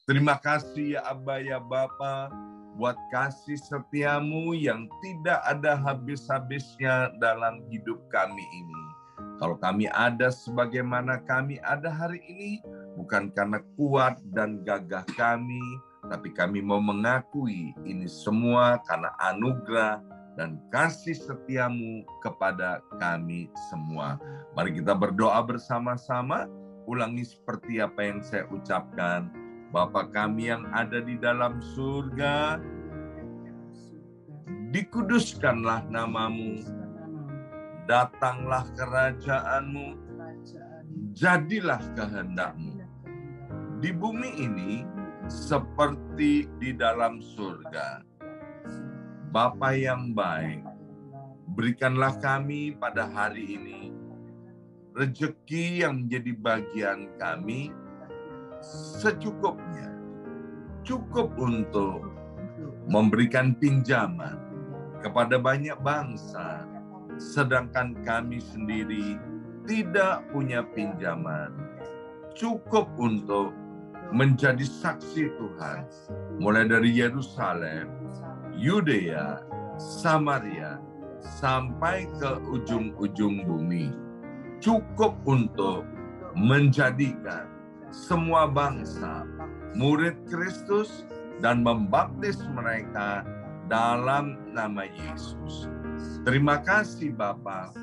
Terima kasih ya Aba ya Bapa, buat kasih setiamu yang tidak ada habis-habisnya dalam hidup kami ini. Kalau kami ada sebagaimana kami ada hari ini, bukan karena kuat dan gagah kami, tapi kami mau mengakui ini semua karena anugerah dan kasih setiamu kepada kami semua. Mari kita berdoa bersama-sama, ulangi seperti apa yang saya ucapkan. Bapa kami yang ada di dalam surga, dikuduskanlah namamu, datanglah kerajaanmu, jadilah kehendakmu di bumi ini seperti di dalam surga. Bapa yang baik, berikanlah kami pada hari ini rezeki yang menjadi bagian kami secukupnya, cukup untuk memberikan pinjaman kepada banyak bangsa, sedangkan kami sendiri tidak punya pinjaman, cukup untuk menjadi saksi Tuhan, mulai dari Yerusalem, Yudea, Samaria, sampai ke ujung-ujung bumi, cukup untuk menjadikan semua bangsa murid Kristus dan membaptis mereka dalam nama Yesus. Terima kasih Bapa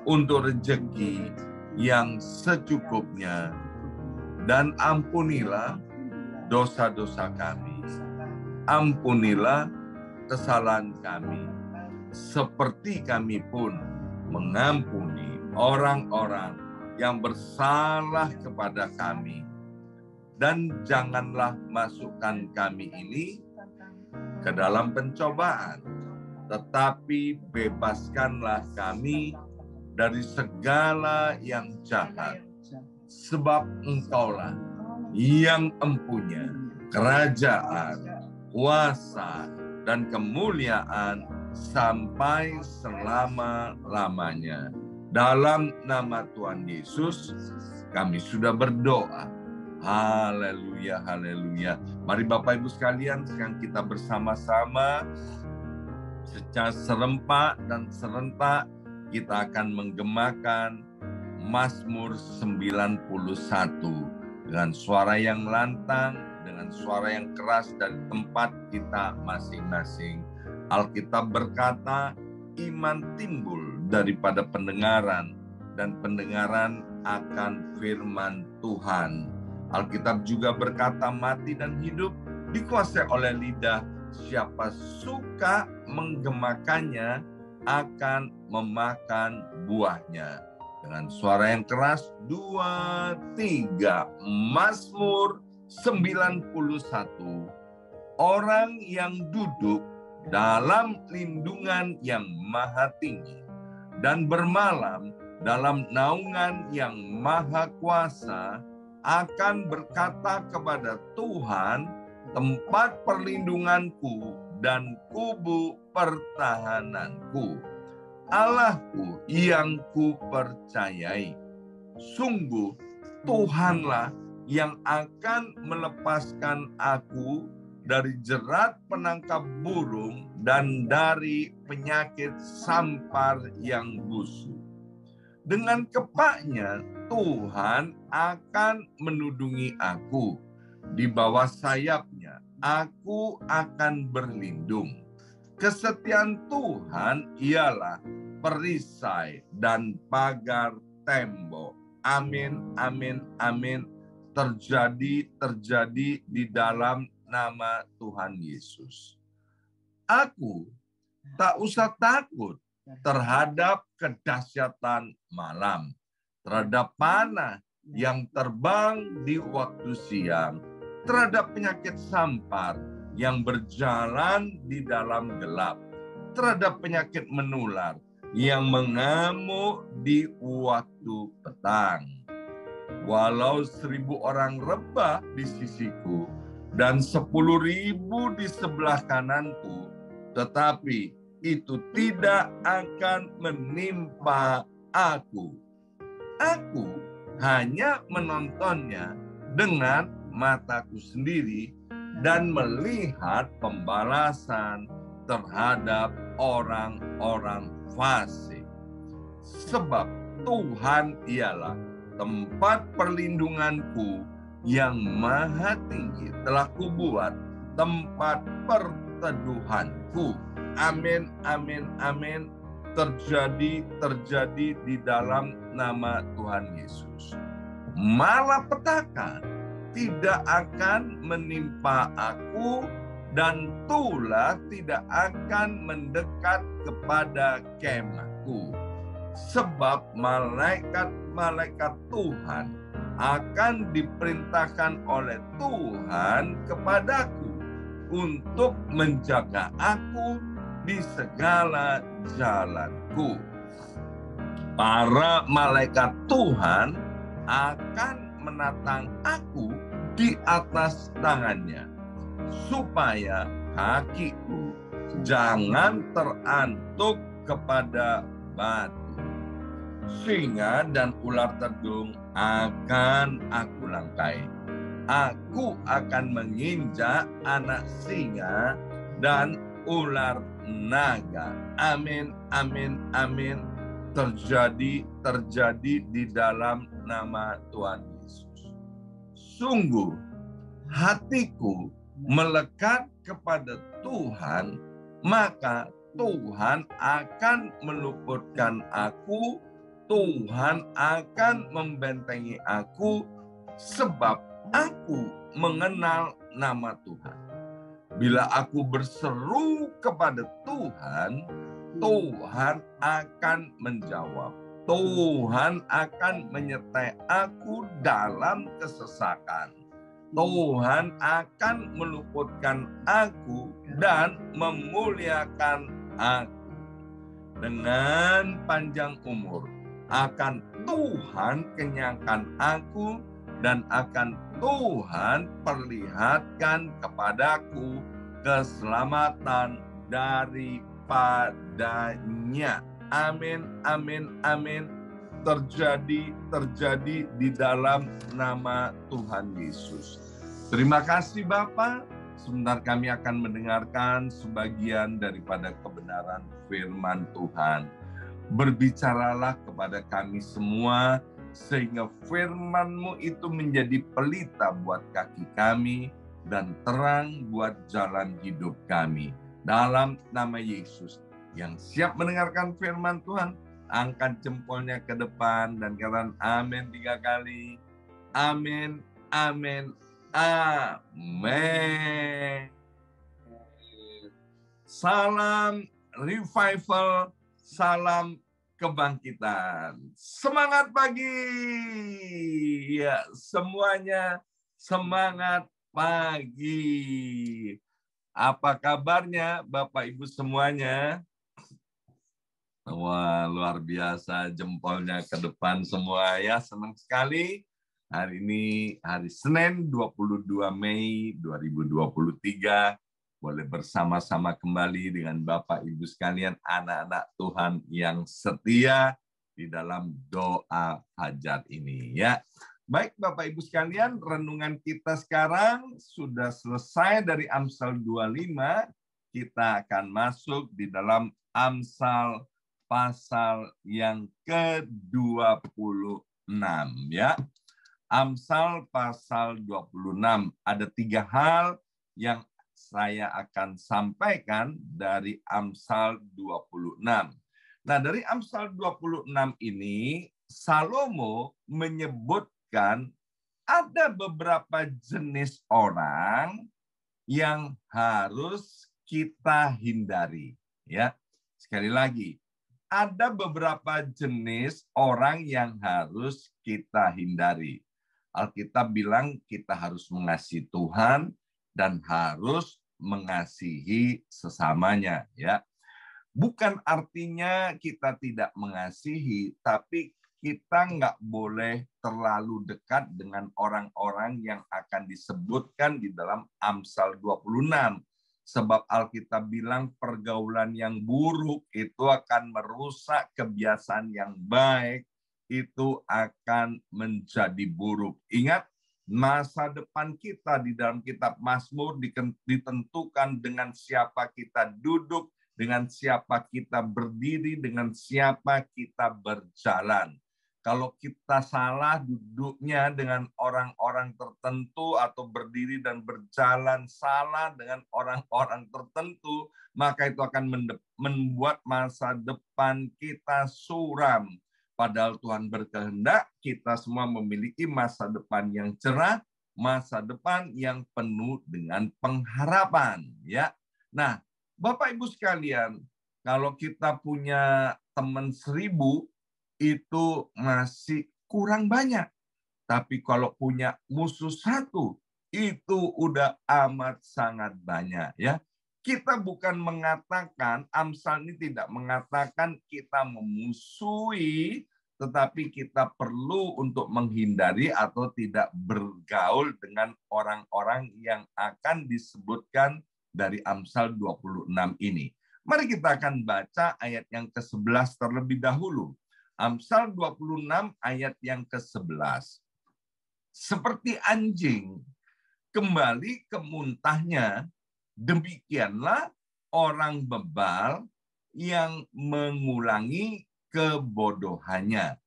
untuk rezeki yang secukupnya, dan ampunilah dosa-dosa kami. Ampunilah kesalahan kami, seperti kami pun mengampuni orang-orang yang bersalah kepada kami. Dan janganlah masukkan kami ini ke dalam pencobaan, tetapi bebaskanlah kami dari segala yang jahat. Sebab Engkaulah yang empunya kerajaan, kuasa, dan kemuliaan sampai selama-lamanya. Dalam nama Tuhan Yesus, kami sudah berdoa. Haleluya, haleluya. Mari Bapak Ibu sekalian, sekarang kita bersama-sama secara serempak dan serentak kita akan menggemakan Mazmur 91 dengan suara yang lantang, dengan suara yang keras dari tempat kita masing-masing. Alkitab berkata, iman timbul daripada pendengaran, dan pendengaran akan firman Tuhan. Alkitab juga berkata, mati dan hidup dikuasai oleh lidah. Siapa suka menggemakannya akan memakan buahnya. Dengan suara yang keras, 2, 3, Mazmur 91. Orang yang duduk dalam lindungan yang maha tinggi dan bermalam dalam naungan yang maha kuasa akan berkata kepada Tuhan, tempat perlindunganku dan kubu pertahananku, Allahku yang kupercayai. Sungguh Tuhanlah yang akan melepaskan aku dari jerat penangkap burung dan dari penyakit sampar yang busuk. Dengan kepaknya Tuhan akan menudungi aku. Di bawah sayapnya aku akan berlindung. Kesetiaan Tuhan ialah perisai dan pagar tembok. Amin, amin, amin. Terjadi di dalam nama Tuhan Yesus. Aku tak usah takut terhadap kedahsyatan malam, terhadap panah yang terbang di waktu siang, terhadap penyakit sampar yang berjalan di dalam gelap, terhadap penyakit menular yang mengamuk di waktu petang. Walau 1.000 orang rebah di sisiku dan 10.000 di sebelah kananku, tetapi itu tidak akan menimpa aku. Aku hanya menontonnya dengan mataku sendiri dan melihat pembalasan terhadap orang-orang fasik. Sebab Tuhan ialah tempat perlindunganku yang maha tinggi, telah kubuat tempat perteduhanku. Amin, amin, amin. Terjadi di dalam nama Tuhan Yesus. Malapetaka tidak akan menimpa aku, dan tulah tidak akan mendekat kepada kemahku. Sebab malaikat-malaikat Tuhan akan diperintahkan oleh Tuhan kepadaku untuk menjaga aku di segala jalanku. Para malaikat Tuhan akan menatang aku di atas tangannya, supaya kakiku jangan terantuk kepada batu. Singa dan ular tedung akan aku langkai. Aku akan menginjak anak singa dan ular naga. Amin, amin, amin. Terjadi di dalam nama Tuhan Yesus. Sungguh hatiku melekat kepada Tuhan, maka Tuhan akan meluputkan aku, Tuhan akan membentengi aku, sebab aku mengenal nama Tuhan. Bila aku berseru kepada Tuhan, Tuhan akan menjawab. Tuhan akan menyertai aku dalam kesesakan. Tuhan akan meluputkan aku dan memuliakan aku. Dengan panjang umur akan Tuhan kenyangkan aku, dan akan Tuhan perlihatkan kepadaku keselamatan daripadanya. Amin, amin, amin. Terjadi di dalam nama Tuhan Yesus. Terima kasih Bapa. Sebentar kami akan mendengarkan sebagian daripada kebenaran firman Tuhan. Berbicaralah kepada kami semua, sehingga firman-Mu itu menjadi pelita buat kaki kami dan terang buat jalan hidup kami. Dalam nama Yesus. Yang siap mendengarkan firman Tuhan, angkat jempolnya ke depan dan katakan amin 3 kali. Amin, amin, amin. Salam revival, salam kebangkitan. Semangat pagi. Ya, semuanya semangat pagi. Apa kabarnya Bapak Ibu semuanya? Wah, luar biasa, jempolnya ke depan semua ya, senang sekali. Hari ini hari Senin 22 Mei 2023. Boleh bersama-sama kembali dengan Bapak Ibu sekalian, anak-anak Tuhan yang setia di dalam doa hajat ini ya. Baik Bapak Ibu sekalian, renungan kita sekarang sudah selesai dari Amsal 25. Kita akan masuk di dalam Amsal pasal yang ke-26 ya. Amsal pasal 26. Ada 3 hal yang saya akan sampaikan dari Amsal 26. Nah, dari Amsal 26 ini Salomo menyebutkan ada beberapa jenis orang yang harus kita hindari ya. Sekali lagi, ada beberapa jenis orang yang harus kita hindari. Alkitab bilang kita harus mengasihi Tuhan dan harus mengasihi sesamanya ya. Bukan artinya kita tidak mengasihi, tapi kita nggak boleh terlalu dekat dengan orang-orang yang akan disebutkan di dalam Amsal 26. Sebab Alkitab bilang pergaulan yang buruk itu akan merusak kebiasaan yang baik, itu akan menjadi buruk. Ingat, Masa depan kita di dalam kitab Mazmur ditentukan dengan siapa kita duduk, dengan siapa kita berdiri, dengan siapa kita berjalan. Kalau kita salah duduknya dengan orang-orang tertentu atau berdiri dan berjalan salah dengan orang-orang tertentu, maka itu akan membuat masa depan kita suram. Padahal Tuhan berkehendak kita semua memiliki masa depan yang cerah, masa depan yang penuh dengan pengharapan. Ya, nah, Bapak Ibu sekalian, kalau kita punya teman 1.000 itu masih kurang banyak. Tapi kalau punya musuh 1 itu udah amat sangat banyak. Ya, kita bukan mengatakan, Amsal ini tidak mengatakan kita memusuhi, tetapi kita perlu untuk menghindari atau tidak bergaul dengan orang-orang yang akan disebutkan dari Amsal 26 ini. Mari kita akan baca ayat yang ke-11 terlebih dahulu. Amsal 26 ayat yang ke-11. Seperti anjing kembali ke muntahnya, demikianlah orang bebal yang mengulangi kebodohannya.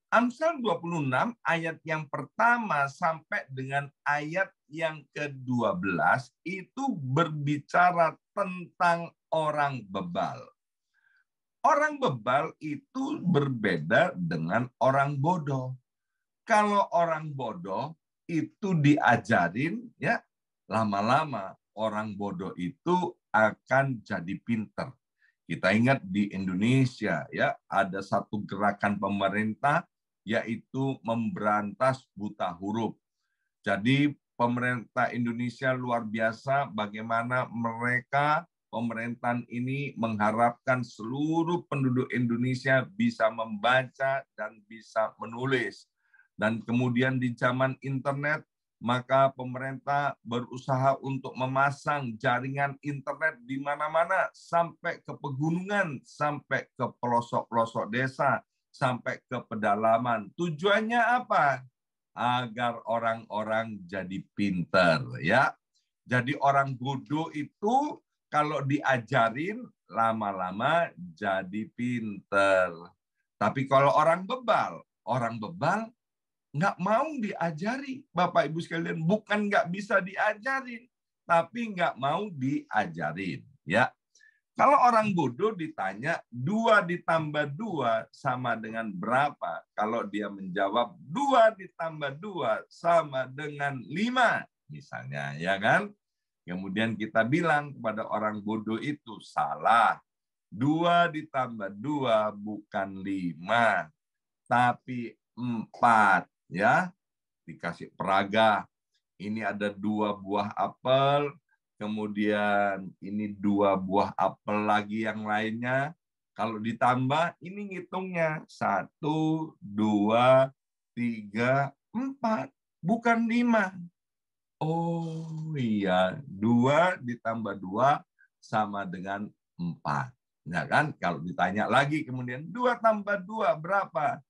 Amsal 26 ayat yang pertama sampai dengan ayat yang ke-12 itu berbicara tentang orang bebal. Orang bebal itu berbeda dengan orang bodoh. Kalau orang bodoh itu diajarin, ya lama-lama orang bodoh itu akan jadi pinter. Kita ingat di Indonesia, ya ada satu gerakan pemerintah yaitu memberantas buta huruf. Jadi pemerintah Indonesia luar biasa bagaimana mereka pemerintahan ini mengharapkan seluruh penduduk Indonesia bisa membaca dan bisa menulis. Dan kemudian di zaman internet, maka pemerintah berusaha untuk memasang jaringan internet di mana-mana, sampai ke pegunungan, sampai ke pelosok-pelosok desa, sampai ke pedalaman. Tujuannya apa? Agar orang-orang jadi pinter, ya. Jadi orang bodoh itu kalau diajarin lama-lama jadi pinter. Tapi kalau orang bebal nggak mau diajari, Bapak Ibu sekalian, bukan nggak bisa diajarin, tapi nggak mau diajarin. Ya, kalau orang bodoh ditanya 2 ditambah 2 sama dengan berapa? Kalau dia menjawab 2 ditambah 2 sama dengan 5, misalnya, ya kan? Kemudian kita bilang kepada orang bodoh itu salah. 2 ditambah 2 bukan 5, tapi 4. Ya, dikasih peraga. Ini ada 2 buah apel, kemudian ini 2 buah apel lagi yang lainnya. Kalau ditambah, ini ngitungnya 1, 2, 3, 4, bukan 5. Oh iya, 2 ditambah 2 sama dengan 4. Ya kan? Kalau ditanya lagi kemudian 2 tambah 2 berapa?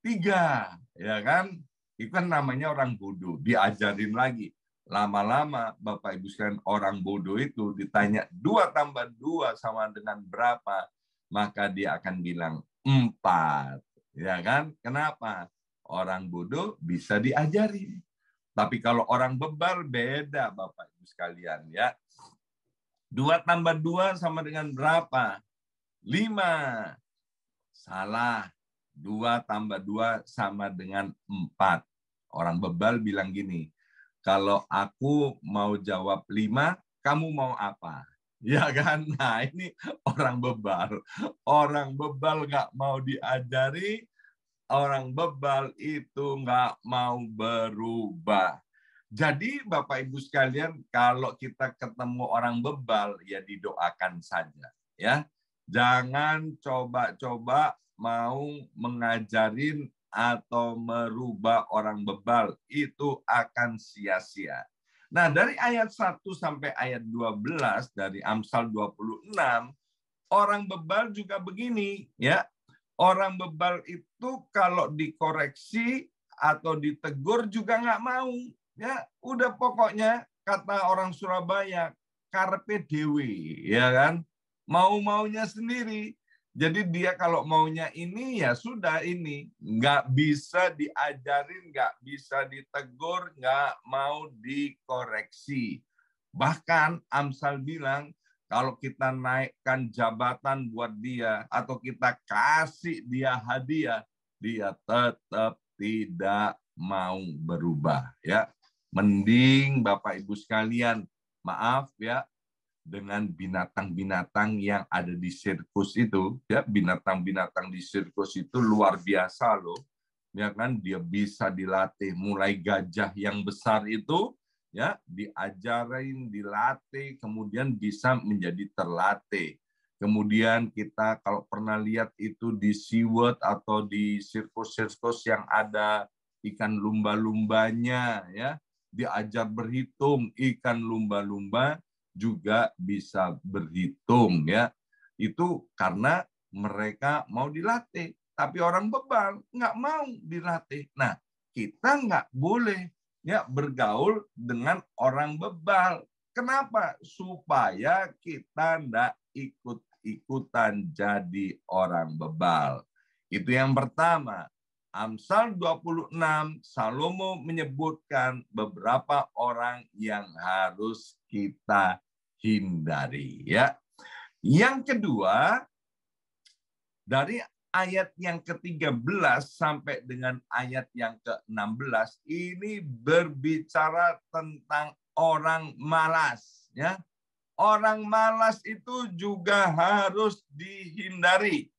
3, ya kan? Itu kan namanya orang bodoh, diajarin lagi. Lama-lama Bapak Ibu sekalian, orang bodoh itu ditanya 2 tambah 2 sama dengan berapa? Maka dia akan bilang 4. Ya kan? Kenapa? Orang bodoh bisa diajari. Tapi kalau orang bebal beda, Bapak Ibu sekalian, ya. 2 tambah 2 sama dengan berapa? 5. Salah. 2 tambah 2 sama dengan 4. Orang bebal bilang gini, kalau aku mau jawab 5, kamu mau apa? Ya kan? Nah, ini orang bebal. Orang bebal nggak mau diajari, orang bebal itu nggak mau berubah. Jadi Bapak Ibu sekalian, kalau kita ketemu orang bebal, ya didoakan saja. Ya, jangan coba-coba mau mengajarin atau merubah orang bebal, itu akan sia-sia. Nah, dari ayat 1 sampai ayat 12 dari Amsal 26, orang bebal juga begini, ya. Orang bebal itu kalau dikoreksi atau ditegur juga nggak mau, Ya, udah pokoknya kata orang Surabaya, carpe diewe, ya kan? Mau-maunya sendiri. Jadi dia kalau maunya ini ya sudah ini, nggak bisa diajarin, nggak bisa ditegur, nggak mau dikoreksi. Bahkan Amsal bilang kalau kita naikkan jabatan buat dia atau kita kasih dia hadiah, dia tetap tidak mau berubah. Ya, mending Bapak Ibu sekalian, maaf ya, dengan binatang-binatang yang ada di sirkus itu, ya binatang-binatang di sirkus itu luar biasa loh, ya kan, dia bisa dilatih mulai gajah yang besar itu, ya diajarin, dilatih, kemudian bisa menjadi terlatih. Kemudian kita kalau pernah lihat itu di SeaWorld atau di sirkus-sirkus yang ada ikan lumba-lumbanya, ya diajar berhitung ikan lumba-lumba juga bisa berhitung, ya itu karena mereka mau dilatih, tapi orang bebal nggak mau dilatih. Nah, kita nggak boleh ya bergaul dengan orang bebal. Kenapa? Supaya kita nggak ikut-ikutan jadi orang bebal. Itu yang pertama. Amsal 26, Salomo menyebutkan beberapa orang yang harus kita hindari. Ya. Yang kedua, dari ayat yang ke-13 sampai dengan ayat yang ke-16, ini berbicara tentang orang malas. Ya. Orang malas itu juga harus dihindari.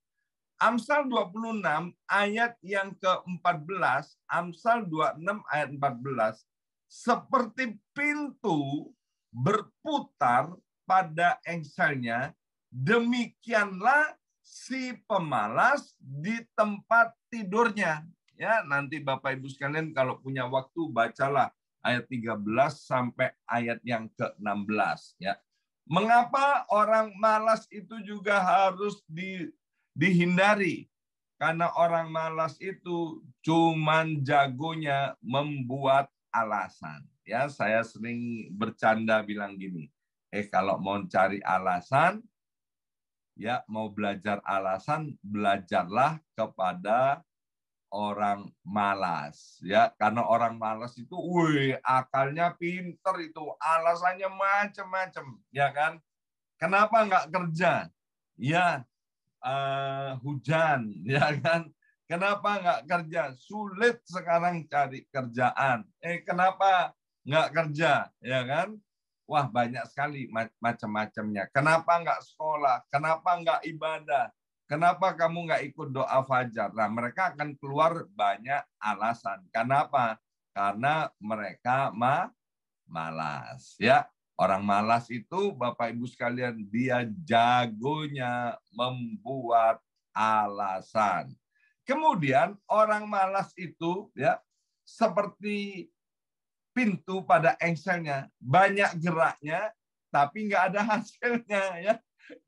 Amsal 26 ayat yang ke-14, Amsal 26 ayat 14, seperti pintu berputar pada engselnya, demikianlah si pemalas di tempat tidurnya. Ya, nanti Bapak Ibu sekalian kalau punya waktu bacalah ayat 13 sampai ayat yang ke-16 ya. Mengapa orang malas itu juga harus dihindari? Karena orang malas itu cuman jagonya membuat alasan. Ya, saya sering bercanda bilang gini, kalau mau cari alasan, ya mau belajar alasan, belajarlah kepada orang malas. Ya, karena orang malas itu, akalnya pinter itu, alasannya macam-macam, ya kan? Kenapa nggak kerja? Ya, hujan, ya kan? Kenapa nggak kerja? Sulit sekarang cari kerjaan. Kenapa nggak kerja? Ya kan? Wah, banyak sekali macam-macamnya. Kenapa nggak sekolah? Kenapa nggak ibadah? Kenapa kamu nggak ikut doa fajar? Nah, mereka akan keluar banyak alasan. Kenapa? Karena mereka malas. Ya, orang malas itu, Bapak Ibu sekalian, dia jagonya membuat alasan. Kemudian orang malas itu ya seperti pintu pada engselnya, banyak geraknya tapi nggak ada hasilnya ya.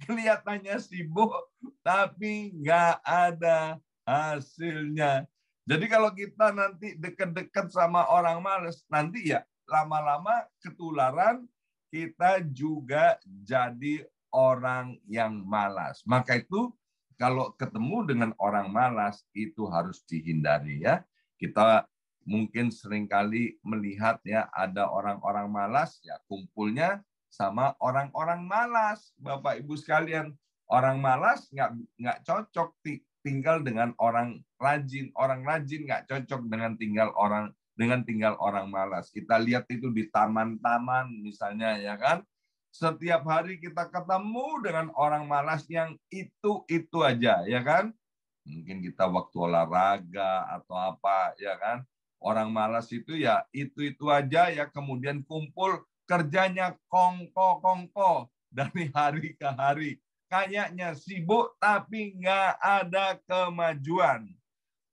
Kelihatannya sibuk tapi nggak ada hasilnya. Jadi kalau kita nanti dekat-dekat sama orang malas, nanti ya lama-lama ketularan, kita juga jadi orang yang malas. Maka itu kalau ketemu dengan orang malas itu harus dihindari ya. Kita mungkin seringkali melihat ya ada orang-orang malas ya kumpulnya sama orang-orang malas. Bapak Ibu sekalian, orang malas nggak cocok tinggal dengan orang rajin. Orang rajin nggak cocok dengan tinggal orang malas. Kita lihat itu di taman-taman misalnya ya kan. Setiap hari kita ketemu dengan orang malas yang itu aja ya kan. Mungkin kita waktu olahraga atau apa ya kan. Orang malas itu ya itu aja ya, kemudian kumpul kerjanya kongko dari hari ke hari. Kayaknya sibuk tapi nggak ada kemajuan.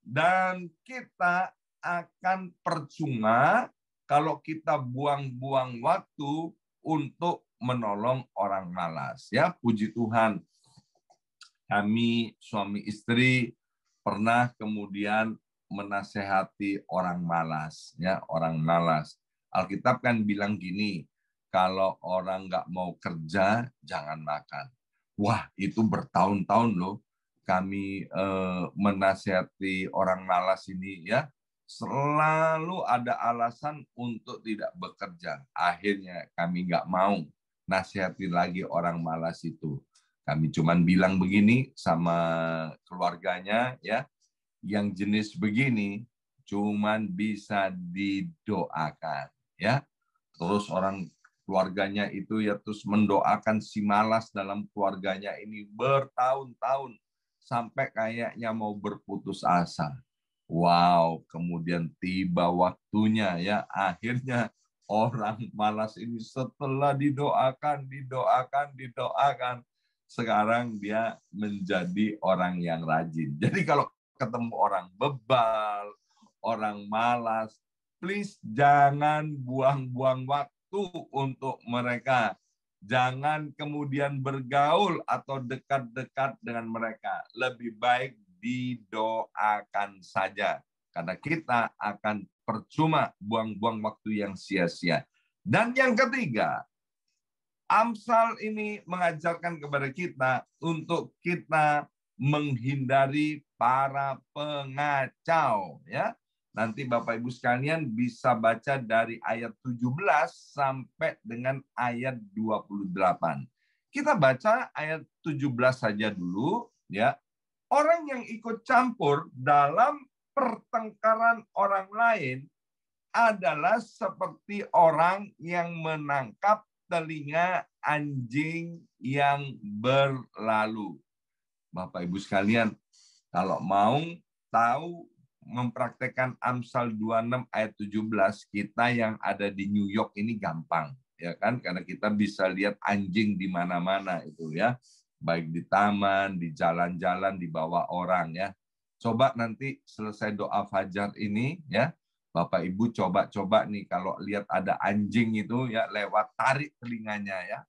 Dan kita akan percuma kalau kita buang-buang waktu untuk menolong orang malas. Ya, puji Tuhan. Kami suami istri pernah kemudian menasehati orang malas, ya, orang malas. Alkitab kan bilang gini, kalau orang nggak mau kerja, jangan makan. Wah, itu bertahun-tahun loh kami menasihati orang malas ini ya. Selalu ada alasan untuk tidak bekerja. Akhirnya kami nggak mau nasihati lagi orang malas itu. Kami cuman bilang begini sama keluarganya ya, yang jenis begini cuman bisa didoakan ya. Terus orang keluarganya itu ya terus mendoakan si malas dalam keluarganya ini bertahun-tahun sampai kayaknya mau berputus asa. Wow, kemudian tiba waktunya ya, akhirnya orang malas ini setelah didoakan, sekarang dia menjadi orang yang rajin. Jadi kalau ketemu orang bebal, orang malas, please jangan buang-buang waktu untuk mereka. Jangan kemudian bergaul atau dekat-dekat dengan mereka. Lebih baik didoakan saja. Karena kita akan percuma buang-buang waktu yang sia-sia. Dan yang ketiga, Amsal ini mengajarkan kepada kita untuk kita menghindari para pengacau. Ya, nanti Bapak Ibu sekalian bisa baca dari ayat 17 sampai dengan ayat 28. Kita baca ayat 17 saja dulu. Ya, orang yang ikut campur dalam pertengkaran orang lain adalah seperti orang yang menangkap telinga anjing yang berlalu. Bapak Ibu sekalian, kalau mau tahu mempraktekkan Amsal 26 ayat 17, kita yang ada di New York ini gampang, ya kan? Karena kita bisa lihat anjing di mana-mana itu ya. Baik di taman, di jalan-jalan, di bawah orang ya. Coba nanti selesai doa fajar ini ya, Bapak Ibu coba-coba nih kalau lihat ada anjing itu ya lewat, tarik telinganya ya.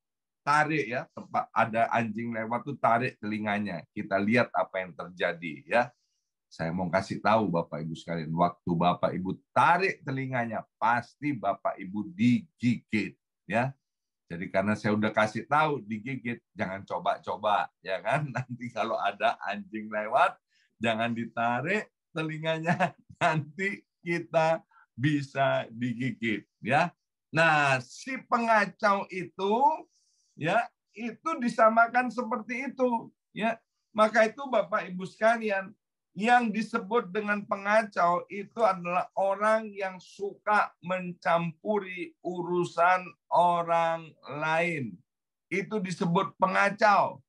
Tarik ya, tempat ada anjing lewat tuh tarik telinganya. Kita lihat apa yang terjadi ya. Saya mau kasih tahu Bapak Ibu sekalian, waktu Bapak Ibu tarik telinganya pasti Bapak Ibu digigit ya. Jadi karena saya udah kasih tahu digigit, jangan coba-coba ya kan. Nanti kalau ada anjing lewat, jangan ditarik telinganya, nanti kita bisa digigit ya. Nah, si pengacau itu ya, itu disamakan seperti itu ya. Maka itu Bapak Ibu sekalian, yang disebut dengan pengacau itu adalah orang yang suka mencampuri urusan orang lain. Itu disebut pengacau.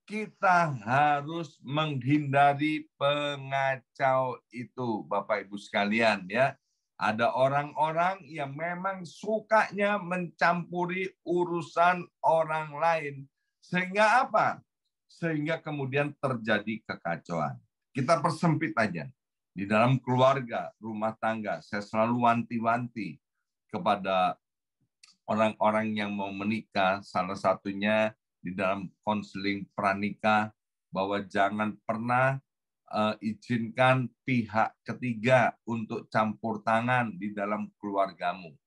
Kita harus menghindari pengacau itu, Bapak Ibu sekalian ya. Ada orang-orang yang memang sukanya mencampuri urusan orang lain. Sehingga apa? Sehingga kemudian terjadi kekacauan. Kita persempit aja. Di dalam keluarga, rumah tangga, saya selalu wanti-wanti kepada orang-orang yang mau menikah, salah satunya di dalam konseling pranikah, bahwa jangan pernah izinkan pihak ketiga untuk campur tangan di dalam keluargamu.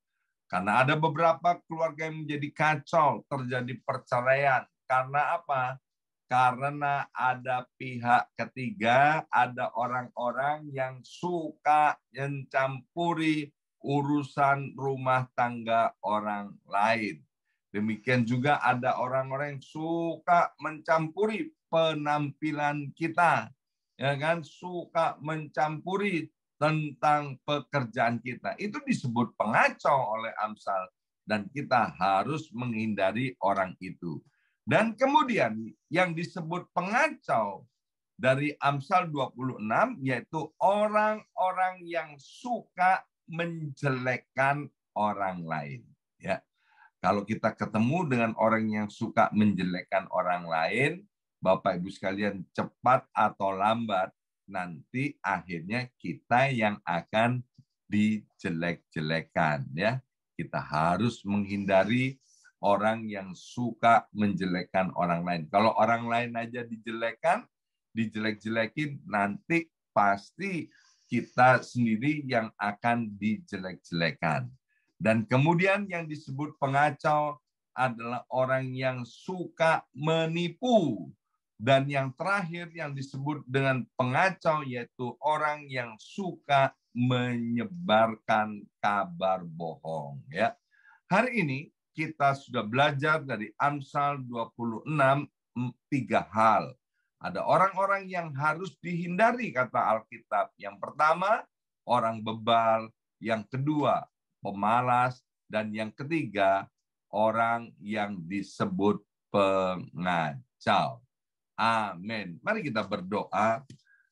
Karena ada beberapa keluarga yang menjadi kacau, terjadi perceraian. Karena apa? Karena ada pihak ketiga, ada orang-orang yang suka mencampuri urusan rumah tangga orang lain. Demikian juga ada orang-orang yang suka mencampuri penampilan kita, ya kan? Suka mencampuri tentang pekerjaan kita. Itu disebut pengacau oleh Amsal dan kita harus menghindari orang itu. Dan kemudian yang disebut pengacau dari Amsal 26 yaitu orang-orang yang suka menjelekkan orang lain, ya. Kalau kita ketemu dengan orang yang suka menjelekkan orang lain, Bapak Ibu sekalian, cepat atau lambat nanti akhirnya kita yang akan dijelek-jelekan ya. Kita harus menghindari orang yang suka menjelekkan orang lain. Kalau orang lain aja dijelekkan, dijelek-jelekin, nanti pasti kita sendiri yang akan dijelek-jelekan. Dan kemudian yang disebut pengacau adalah orang yang suka menipu. Dan yang terakhir yang disebut dengan pengacau yaitu orang yang suka menyebarkan kabar bohong. Ya. Hari ini kita sudah belajar dari Amsal 26 3 hal. Ada orang-orang yang harus dihindari kata Alkitab. Yang pertama, orang bebal. Yang kedua, pemalas. Dan yang ketiga, orang yang disebut pengacau. Amin. Mari kita berdoa.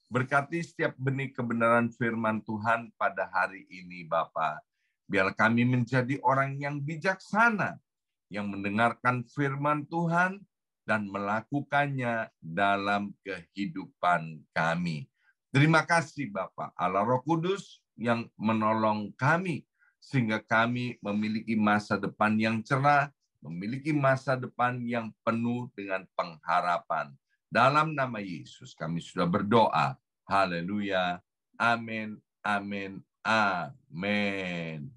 Berkati setiap benih kebenaran firman Tuhan pada hari ini, Bapa. Biar kami menjadi orang yang bijaksana, yang mendengarkan firman Tuhan dan melakukannya dalam kehidupan kami. Terima kasih Bapa, Allah Roh Kudus yang menolong kami, sehingga kami memiliki masa depan yang cerah, memiliki masa depan yang penuh dengan pengharapan. Dalam nama Yesus kami sudah berdoa. Haleluya. Amin. Amin. Amin.